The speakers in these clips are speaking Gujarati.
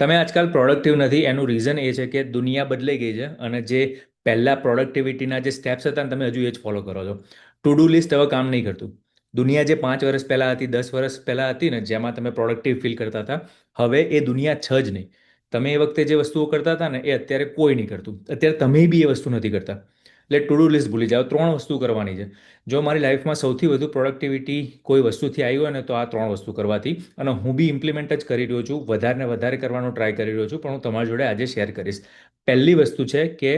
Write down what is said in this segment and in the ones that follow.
તમે આજકાલ પ્રોડક્ટિવ નથી એનું રીઝન એ છે કે દુનિયા બદલાઈ ગઈ છે અને જે પહેલાં પ્રોડક્ટિવિટીના જે સ્ટેપ્સ હતા ને તમે હજુ એ જ ફોલો કરો છો. ટુ ડુ લિસ્ટ હવે કામ નહીં કરતું. દુનિયા જે 5 વર્ષ પહેલાં હતી, 10 વર્ષ પહેલાં હતી ને, જેમાં તમે પ્રોડક્ટિવ ફીલ કરતા હતા, હવે એ દુનિયા છે જ નહીં. તમે એ વખતે જે વસ્તુઓ કરતા હતા ને એ અત્યારે કોઈ નહીં કરતું. અત્યારે તમે બી એ વસ્તુ નથી કરતા. એટલે ટુ ડુ લિસ્ટ ભૂલી જાઓ. 3 વસ્તુ કરવાની છે. જો મારી લાઈફમાં સૌથી વધુ પ્રોડક્ટિવિટી કોઈ વસ્તુથી આવી હોય ને તો આ 3 વસ્તુ કરવાથી. અને હું બી ઇમ્પ્લિમેન્ટ જ કરી રહ્યો છું, વધારે ને વધારે કરવાનો ટ્રાય કરી રહ્યો છું, પણ હું તમારી જોડે આજે શેર કરીશ. પહેલી વસ્તુ છે કે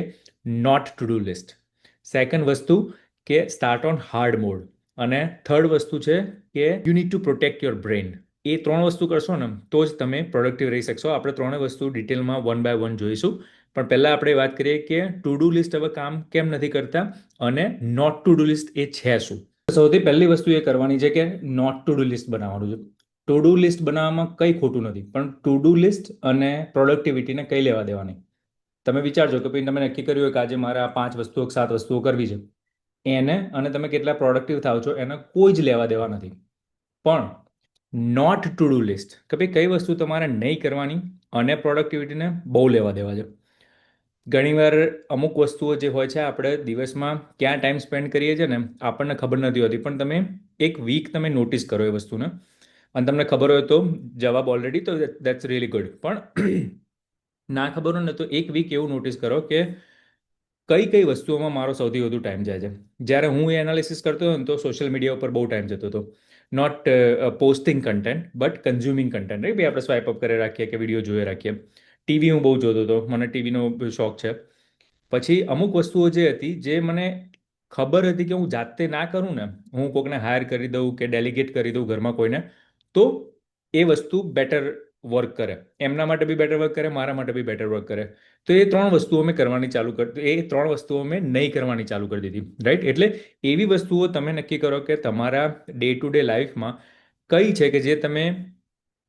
not to do list. Second વસ્તુ કે સ્ટાર્ટ ઓન હાર્ડ મોડ. અને થર્ડ વસ્તુ છે કે you need to protect your brain. એ 3 વસ્તુ કરશો ને તો જ તમે પ્રોડક્ટિવ રહી શકશો. આપણે 3 વસ્તુ ડિટેલમાં વન બાય વન જોઈશું. પણ પહેલાં આપણે વાત કરીએ કે ટુ ડુ લિસ્ટ હવે કામ કેમ નથી કરતા અને નોટ ટુ ડુ લિસ્ટ એ છે શું. સૌથી પહેલી વસ્તુ એ કરવાની છે કે નોટ ટુ ડુ લિસ્ટ બનાવવાનું છે. ટુ ડુ લિસ્ટ બનાવવામાં કંઈ ખોટું નથી, પણ ટુ ડુ લિસ્ટ અને પ્રોડક્ટિવિટીને કંઈ લેવા દેવાની. તમે વિચારજો કે ભાઈ તમે નક્કી કર્યું હોય કે આજે મારે આ 5 વસ્તુઓ 7 વસ્તુઓ કરવી છે. એને અને તમે કેટલા પ્રોડક્ટિવ થાવ છો એને કોઈ જ લેવા દેવા નથી. પણ નોટ ટુ ડુ લિસ્ટ કે ભાઈ કઈ વસ્તુ તમારે નહીં કરવાની અને પ્રોડક્ટિવિટીને બહુ લેવા દેવા છે. ઘણીવાર અમુક વસ્તુઓ જે હોય છે આપણે દિવસમાં ક્યાં ટાઈમ સ્પેન્ડ કરીએ છીએ ને આપણને ખબર નથી હોતી, પણ તમે એક વીક તમે નોટિસ કરો એ વસ્તુને અને તમને ખબર હોય તો જવાબ ઓલરેડી, તો દેટ્સ રિયલી ગુડ. પણ ના ખબર હોય ને તો એક વીક એવું નોટિસ કરો કે કઈ કઈ વસ્તુઓમાં મારો સૌથી વધુ ટાઈમ જાય છે. જ્યારે હું એ એનાલિસિસ કરતો હતો ને તો સોશિયલ મીડિયા ઉપર બહુ ટાઈમ જતો હતો. Not posting content but consuming content. Right ભાઈ, આપણે સ્વાઇપ અપ કરી રાખીએ કે વિડીયો જોઈએ રાખીએ. ટીવી હું બહુ જોતો હતો, મને ટીવીનો શોખ છે. પછી અમુક વસ્તુઓ જે હતી જે મને ખબર હતી કે હું જાતે ના કરું ને, હું કોઈકને હાયર કરી દઉં કે ડેલિગેટ કરી દઉં ઘરમાં કોઈને, તો એ વસ્તુ બેટર વર્ક કરે. એમના માટે બી બેટર વર્ક કરે, મારા માટે બી બેટર વર્ક કરે. તો એ 3 વસ્તુઓ મેં કરવાની ચાલુ કરી. એ 3 વસ્તુઓ મેં નહીં કરવાની ચાલુ કરી દીધી. રાઈટ. એટલે એવી વસ્તુઓ તમે નક્કી કરો કે તમારા ડે ટુ ડે લાઈફમાં કઈ છે કે જે તમે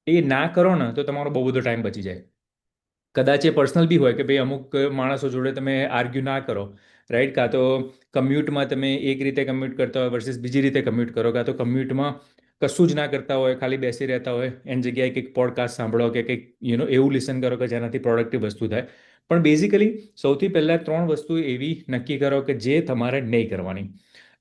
એ ના કરો ને તો તમારો બહુ બધો ટાઈમ બચી જાય. કદાચ એ પર્સનલ બી હોય કે ભાઈ અમુક માણસો જોડે તમે આર્ગ્યુ ના કરો. રાઈટ. કાં તો કમ્યુટમાં તમે એક રીતે કમ્યુટ કરતા હોય વર્સિસ બીજી રીતે કમ્યુટ કરો, કાં તો કમ્યુટમાં કશું જ ના કરતા હોય, ખાલી બેસી રહેતા હોય, એની જગ્યાએ કંઈક પોડકાસ્ટ સાંભળો કે કંઈક એવું લિસન કરો કે જેનાથી પ્રોડક્ટિવ વસ્તુ થાય. પણ બેઝિકલી સૌથી પહેલાં 3 વસ્તુ એવી નક્કી કરો કે જે તમારે નહીં કરવાની.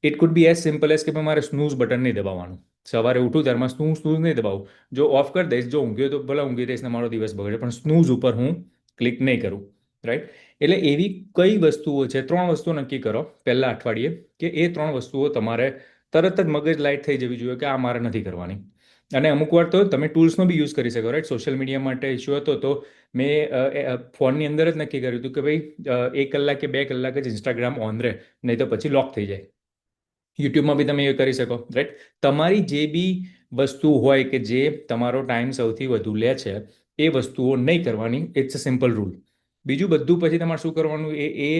It could B as simple as કે મારે સ્નૂઝ બટન નહીં દબાવવાનું. સવારે ઉઠું ત્યારમાં સ્નૂઝ સ્નૂઝ નહીં દબાવું. જો ઓફ કરી દઈશ, જો ઊંઘ્યો તો ભલે ઊંઘી રહીશ ને મારો દિવસ બગડે, પણ સ્નૂઝ ઉપર હું ક્લિક નહીં કરું. રાઈટ. એટલે એવી કઈ વસ્તુઓ છે, 3 વસ્તુ નક્કી કરો પહેલા અઠવાડિયે કે એ 3 વસ્તુઓ તમારે તરત જ મગજ લાઇટ થઈ જવી જોઈએ કે આ મારે નથી કરવાની. અને અમુક વાર તો તમે ટૂલ્સનો બી યુઝ કરી શકો. રાઈટ. સોશિયલ મીડિયા માટે ઇશ્યુ હતો તો મેં ફોનની અંદર જ નક્કી કર્યું હતું કે ભાઈ 1 કલાક કે 2 કલાક જ ઇન્સ્ટાગ્રામ ઓન રહે, નહીં તો પછી લોક થઈ જાય. યુટ્યુબમાં બી તમે એ કરી શકો. રાઈટ. તમારી જે બી વસ્તુ હોય કે જે તમારો ટાઈમ સૌથી વધુ લે છે એ વસ્તુઓ નહીં કરવાની. It's a simple rule. બીજું બધું પછી તમારે શું કરવાનું એ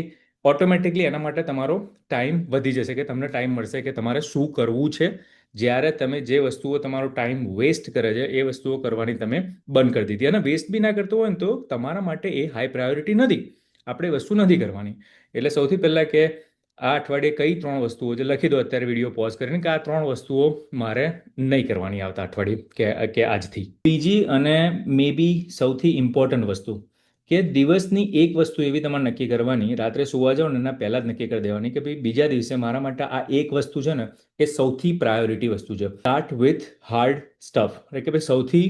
ઓટોમેટિકલી એના માટે તમારો ટાઈમ વધી જશે કે તમને ટાઈમ મળશે કે તમારે શું કરવું છે. જ્યારે તમે જે વસ્તુઓ તમારો ટાઈમ વેસ્ટ કરે છે એ વસ્તુઓ કરવાની તમે બંધ કરી દીધી. અને વેસ્ટ બી ના કરતો હોય ને તો તમારા માટે એ હાઈ પ્રાયોરિટી નથી. આપણે એ વસ્તુ નથી કરવાની. એટલે સૌથી પહેલાં કે આ અઠવાડિયે કઈ 3 વસ્તુઓ જે લખી દો અત્યારે વિડીયો પોઝ કરીને કે આ 3 વસ્તુઓ મારે નહીં કરવાની આવતા અઠવાડિયે કે આજથી. બીજી અને મે બી સૌથી ઇમ્પોર્ટન્ટ વસ્તુ કે દિવસની એક વસ્તુ એવી તમારે નક્કી કરવાની, રાત્રે સુવા જાઓ ને એના પહેલાં જ નક્કી કરી દેવાની કે ભાઈ બીજા દિવસે મારા માટે આ એક વસ્તુ છે ને એ સૌથી પ્રાયોરિટી વસ્તુ છે. Start with hard stuff. એટલે કે ભાઈ સૌથી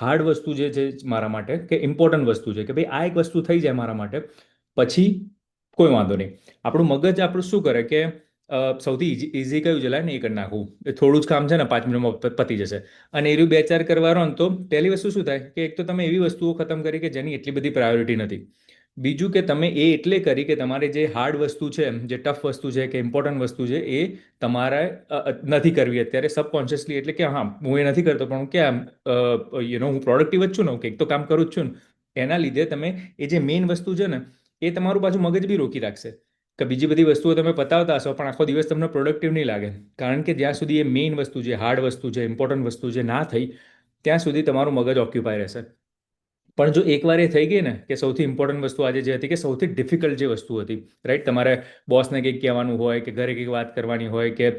હાર્ડ વસ્તુ જે છે મારા માટે કે ઇમ્પોર્ટન્ટ વસ્તુ છે કે ભાઈ આ એક વસ્તુ થઈ જાય મારા માટે, પછી કોઈ વાંધો નહીં. આપણું મગજ આપણું શું કરે કે સૌથી ઇઝી કયું છે, લાય ને એ કરી નાખવું, એ થોડું જ કામ છે ને 5 મિનિટમાં પતી જશે. અને એરું 2-4 કરવા રહો ને તો પહેલી વસ્તુ શું થાય કે એક તો તમે એવી વસ્તુઓ ખતમ કરી કે જેની એટલી બધી પ્રાયોરિટી નથી. બીજું કે તમે એ એટલે કરી કે તમારે જે હાર્ડ વસ્તુ છે, જે ટફ વસ્તુ છે કે ઇમ્પોર્ટન્ટ વસ્તુ છે એ તમારે નથી કરવી અત્યારે સબકોન્શિયસલી. એટલે કે હા હું એ નથી કરતો પણ હું ક્યાં હું પ્રોડક્ટિવ જ છું ને, હું કંઈક તો કામ કરું જ છું ને. એના લીધે તમે એ જે મેઇન વસ્તુ છે ને એ તમારું પાછું મગજ બી રોકી રાખશે કે બીજી બધી વસ્તુઓ તમે પતાવતા હશો પણ આખો દિવસ તમને પ્રોડક્ટિવ નહીં લાગે. કારણ કે જ્યાં સુધી એ મેઇન વસ્તુ છે, હાર્ડ વસ્તુ છે, ઇમ્પોર્ટન્ટ વસ્તુ છે ના થઈ ત્યાં સુધી તમારું મગજ ઓક્યુપાય રહેશે. પણ જો એકવાર એ થઈ ગઈ ને કે સૌથી ઇમ્પોર્ટન્ટ વસ્તુ આજે જે હતી કે સૌથી ડિફિકલ્ટ જે વસ્તુ હતી, રાઈટ, તમારે બોસને કંઈક કહેવાનું હોય કે ઘરે કંઈક વાત કરવાની હોય કે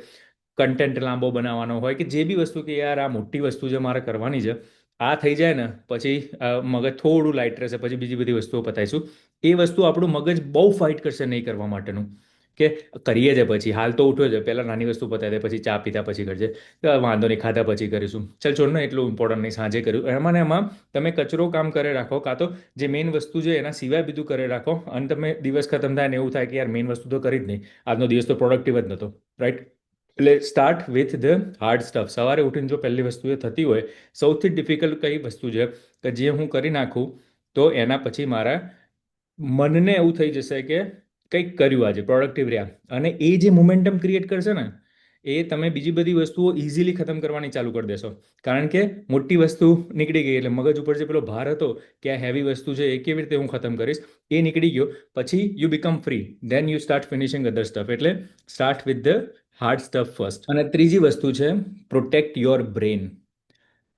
કન્ટેન્ટ લાંબો બનાવવાનો હોય કે જે બી વસ્તુ કે યાર આ મોટી વસ્તુ છે મારે કરવાની છે, આ થઈ જાય ને પછી મગજ થોડું લાઇટ રહેશે, પછી બીજી બધી વસ્તુઓ પતાવીશું. એ વસ્તુ આપણું મગજ બહુ ફાઇટ કરશે નહીં કરવા માટેનું, કે કરીએ છે પછી હાલ તો ઉઠ્યો છે, પહેલાં નાની વસ્તુ પતાવી દે, પછી ચા પીતા પછી કરજે, તો વાંધો નહીં ખાધા પછી કરીશું, ચાલ છોડ ને એટલું ઇમ્પોર્ટન્ટ નહીં, સાંજે કર્યું. એમાં ને એમાં તમે કચરો કામ કરે રાખો, કાં તો જે મેઇન વસ્તુ છે એના સિવાય બીજું કરે રાખો, અને તમે દિવસ ખતમ થાય ને એવું થાય કે યાર મેઇન વસ્તુ તો કરી જ નહીં, આજનો દિવસ તો પ્રોડક્ટિવ જ નહોતો, રાઈટ? એટલે start with the hard stuff. સવારે ઉઠીને જો પહેલી વસ્તુ એ થતી હોય, સૌથી ડિફિકલ્ટ કઈ વસ્તુ છે કે જે હું કરી નાખું તો એના પછી મારા મનને એવું થઈ જશે કે કંઈક કર્યું આજે, પ્રોડક્ટિવ રહ્યા, અને એ જે મોમેન્ટમ ક્રિએટ કરશે ને, એ તમે બીજી બધી વસ્તુઓ ઇઝીલી ખતમ કરવાની ચાલુ કરી દેશો. કારણ કે મોટી વસ્તુ નીકળી ગઈ, એટલે મગજ ઉપર જે પેલો ભાર હતો કે આ હેવી વસ્તુ છે એ કેવી રીતે હું ખતમ કરીશ, એ નીકળી ગયો. પછી you become free, then you start finishing other stuff. એટલે start with the hard stuff first. અને ત્રીજી વસ્તુ છે પ્રોટેક્ટ યોર બ્રેન.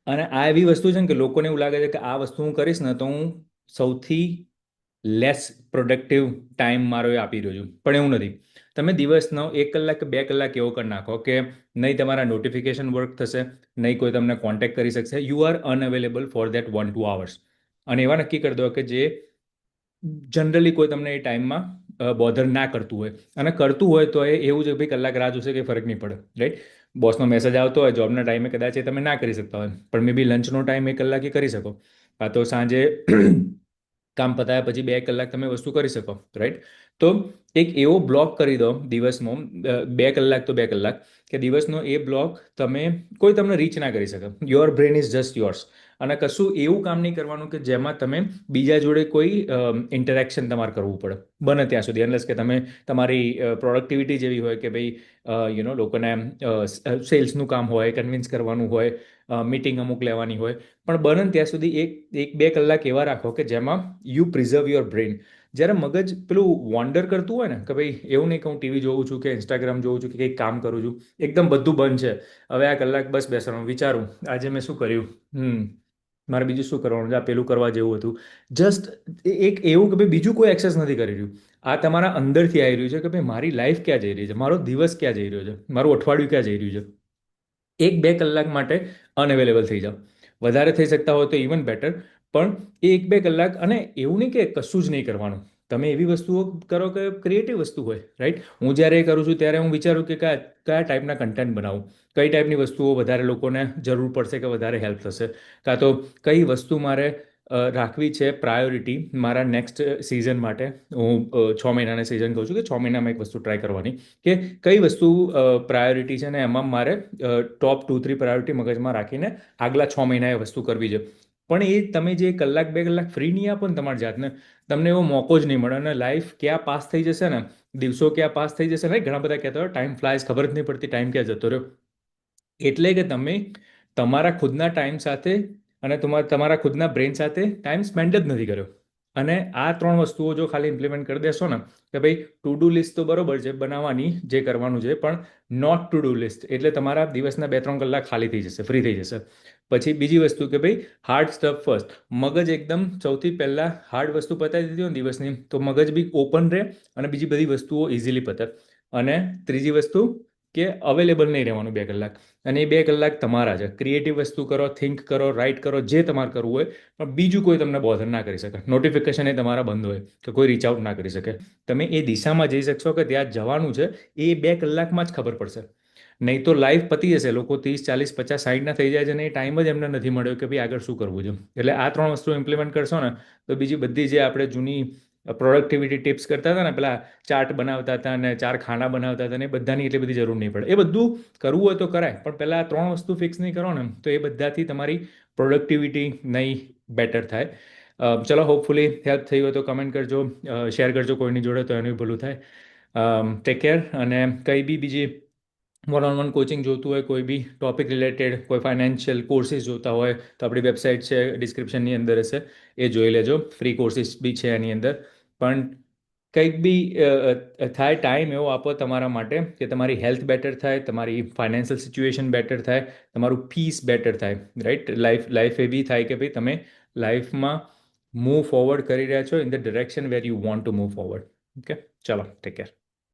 અને આ એવી વસ્તુ છે ને કે લોકોને એવું લાગે છે કે આ વસ્તુ હું કરીશ ને તો હું સૌથી લેસ પ્રોડક્ટિવ ટાઈમ મારો એ આપી રહ્યો છું, પણ એવું નથી. તમે દિવસનો 1 કલાક કે 2 કલાક એવો કરી નાખો કે નહીં તમારા નોટિફિકેશન વર્ક થશે, નહીં કોઈ તમને કોન્ટેક્ટ કરી શકશે, you are unavailable for that 1-2 hours. અને એવા નક્કી કરી દો કે જે જનરલી કોઈ તમને એ ટાઈમમાં બોધર ના કરતું હોય, અને કરતું હોય તો એ એવું છે કે ભાઈ કલાક રાહ જોશે, કે ફરક નહીં પડે, રાઈટ? બોસનો મેસેજ આવતો હોય જોબના ટાઈમે, કદાચ એ તમે ના કરી શકતા હોય, પણ મે બી લંચનો ટાઈમ 1 કલાક એ કરી શકો, કાં તો સાંજે કામ પતાયા પછી 2 કલાક તમે વસ્તુ કરી શકો, રાઈટ? તો એક એવો બ્લોક કરી દો દિવસનો, 2 કલાક તો 2 કલાક, કે દિવસનો એ બ્લોક તમે, કોઈ તમને રીચ ના કરી શકે, your brain is just yours. અને કશું એવું કામ નહીં કરવાનું કે જેમાં તમે બીજા જોડે કોઈ ઇન્ટરેક્શન તમારે કરવું પડે, બને ત્યાં સુધી, અનલેસ કે તમે તમારી પ્રોડક્ટિવિટી જેવી હોય કે ભાઈ લોકોને સેલ્સનું કામ હોય, કન્વિન્સ કરવાનું હોય, મીટિંગ અમુક લેવાની હોય. પણ બને ત્યાં સુધી એક એક 2 કલાક એવા રાખો કે જેમાં યુ પ્રિઝર્વ યોર બ્રેન. જ્યારે મગજ પેલું વોન્ડર કરતું હોય ને કે ભાઈ એવું નહીં કે હું ટીવી જોઉં છું કે ઇન્સ્ટાગ્રામ જોઉં છું કે કંઈક કામ કરું છું, એકદમ બધું બંધ છે, હવે આ કલાક બસ બેસવાનું, વિચારું આજે મેં શું કર્યું, મારે બીજું શું કરવાનું છે, આ પેલું કરવા જેવું હતું. જસ્ટ એક એવું કે ભાઈ બીજું કોઈ એક્સેસ નથી કરી રહ્યું, આ તમારા અંદરથી આવી રહ્યું છે કે ભાઈ મારી લાઈફ ક્યાં જઈ રહી છે, મારો દિવસ ક્યાં જઈ રહ્યો છે, મારું અઠવાડિયું ક્યાં જઈ રહ્યું છે. 1-2 કલાક માટે અનઅવેલેબલ થઈ જાઓ. વધારે થઈ શકતા હોય તો ઇવન બેટર, પણ એ 1-2 કલાક, અને એવું નહીં કે કશું જ નહીં કરવાનું. તમે એવી વસ્તુઓ કરો કે ક્રિએટિવ વસ્તુ હોય, રાઈટ? હું જ્યારે એ કરું છું ત્યારે હું વિચારું કે કયા કયા ટાઈપના કન્ટેન્ટ બનાવું, કઈ ટાઈપની વસ્તુઓ વધારે લોકોને જરૂર પડશે કે વધારે હેલ્પ થશે, કાં તો કઈ વસ્તુ મારે રાખવી છે પ્રાયોરિટી મારા નેક્સ્ટ સિઝન માટે. હું 6 મહિનાના સિઝન કહું છું કે 6 મહિનામાં એક વસ્તુ ટ્રાય કરવાની, કે કઈ વસ્તુ પ્રાયોરિટી છે ને એમાં મારે ટોપ 2-3 પ્રાયોરિટી મગજમાં રાખીને આગલા 6 મહિના એ વસ્તુ કરવી છે. પણ એ તમે જે 1-2 કલાક ફ્રી નહીં આપો ને તમારી જાતને, તમને એવો મોકો જ નહીં મળે. અને લાઈફ ક્યાં પાસ થઈ જશે ને, દિવસો ક્યાં પાસ થઈ જશે ને, ઘણા બધા કહેતા હોય ટાઈમ ફ્લાયસ, ખબર જ નહીં પડતી ટાઈમ ક્યાં જતો રહ્યો. એટલે કે તમે તમારા ખુદના ટાઈમ સાથે અને તમારા ખુદના બ્રેન સાથે ટાઈમ સ્પેન્ડ જ નથી કર્યો. અને આ 3 વસ્તુઓ જો ખાલી ઇમ્પ્લિમેન્ટ કરી દેશો ને, કે ભાઈ ટુ ડુ લિસ્ટ તો બરોબર છે બનાવવાની, જે કરવાનું છે, પણ નોટ ટુ ડુ લિસ્ટ, એટલે તમારા દિવસના 2-3 કલાક ખાલી થઈ જશે, ફ્રી થઈ જશે. પછી બીજી વસ્તુ કે ભાઈ હાર્ડ સ્ટફ ફર્સ્ટ. મગજ એકદમ સૌથી પહેલાં હાર્ડ વસ્તુ પતાવી દીધી હોય દિવસની, તો મગજ બી ઓપન રહે અને બીજી બધી વસ્તુઓ ઇઝીલી પતે. અને ત્રીજી વસ્તુ કે અવેલેબલ નહીં રહેવાનું 2 કલાક. અને એ 2 કલાક તમારા છે, ક્રિએટિવ વસ્તુ કરો, થિંક કરો, રાઇટ કરો, જે તમારે કરવું હોય, પણ બીજું કોઈ તમને બોધર ના કરી શકે, નોટિફિકેશન એ તમારા બંધ હોય કે કોઈ રીચ આઉટ ના કરી શકે. તમે એ દિશામાં જઈ શકશો કે ત્યાં જવાનું છે, એ 2 કલાકમાં જ ખબર પડશે. નહીં તો લાઈફ પતી જશે, લોકો 30-40-50-60 ના થઈ જાય છે ને એ ટાઈમ જ એમને નથી મળ્યો કે ભાઈ આગળ શું કરવું છે. એટલે આ 3 વસ્તુ ઇમ્પ્લિમેન્ટ કરશો ને તો બીજી બધી જે આપણે જૂની પ્રોડક્ટિવિટી ટિપ્સ કરતા હતા ને, પેલા ચાર્ટ બનાવતા હતા અને 4 ખાના બનાવતા હતા ને, એ બધાની એટલી બધી જરૂર નહીં પડે. એ બધું કરવું હોય તો કરાય, પણ પહેલાં આ 3 વસ્તુ ફિક્સ નહીં કરો ને તો એ બધાથી તમારી પ્રોડક્ટિવિટી નહીં બેટર થાય. ચલો, હોપફુલી હેલ્પ થઈ હોય તો કમેન્ટ કરજો, શેર કરજો કોઈની જોડે તો એનું ભલું થાય. Take care. અને કંઈ બી બીજી વન-ઓન-વન કોચિંગ જોતું હોય, કોઈ બી ટોપિક રિલેટેડ, કોઈ ફાઇનાન્શિયલ કોર્સિસ જોતા હોય તો આપણી વેબસાઇટ છે, ડિસ્ક્રિપ્શનની અંદર હશે, એ જોઈ લેજો. ફ્રી કોર્સિસ બી છે એની અંદર. પણ કંઈક બી થાય, ટાઈમ એવો આપો તમારા માટે કે તમારી હેલ્થ બેટર થાય, તમારી ફાઇનાન્શિયલ સિચ્યુએશન બેટર થાય, તમારું પીસ બેટર થાય, રાઈટ? લાઈફ એવી થાય કે ભાઈ તમે લાઈફમાં મૂવ ફોરવર્ડ કરી રહ્યા છો in the direction where you want to move forward. Okay, ચલો, ટેક કેર.